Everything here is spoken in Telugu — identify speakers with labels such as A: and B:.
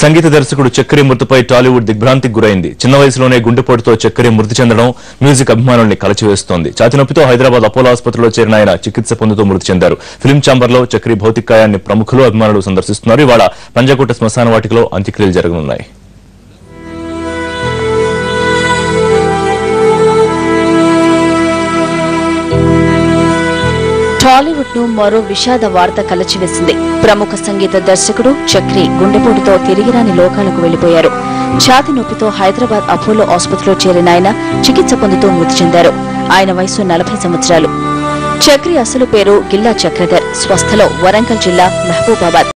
A: సంగీత దర్శకుడు చక్రి మృతిపై టాలీవుడ్ దిగ్భ్రాంతికి గురైంది. చిన్న వయసులోనే గుండెపోటుతో చక్రి మృతి చెందడం మ్యూజిక్ అభిమానుల్ని కలచివేస్తోంది. ఛాతీ నొప్పితో హైదరాబాద్ అపోలో ఆసుపత్రిలో చేరిన ఆయన చికిత్స పొందుతూ మృతి చెందారు. ఫిల్మ్ ఛాంబర్ లో చక్రి భౌతికాయాన్ని ప్రముఖులు అభిమానులు సందర్శిస్తున్నారు. ఇవాళ పంజాగుట్ట శ్మశాన వాటికలో అంత్యక్రియలు జరగనున్నాయి.
B: టాలీవుడ్ ను మరో విషాద వార్త కలచివేసింది. ప్రముఖ సంగీత దర్శకుడు చక్రి గుండెపోటుతో తిరిగిరాని లోకాలకు వెళ్లిపోయారు. ఛాతీ నొప్పితో హైదరాబాద్ అపోలో ఆసుపత్రిలో చేరిన ఆయన చికిత్స పొందుతూ మృతి చెందారు. ఆయన వయసు 40 సంవత్సరాలు. చక్రి అసలు పేరు గిల్లా చక్రధర్. స్వస్థలో వరంగల్ జిల్లా మహబూబాబాద్.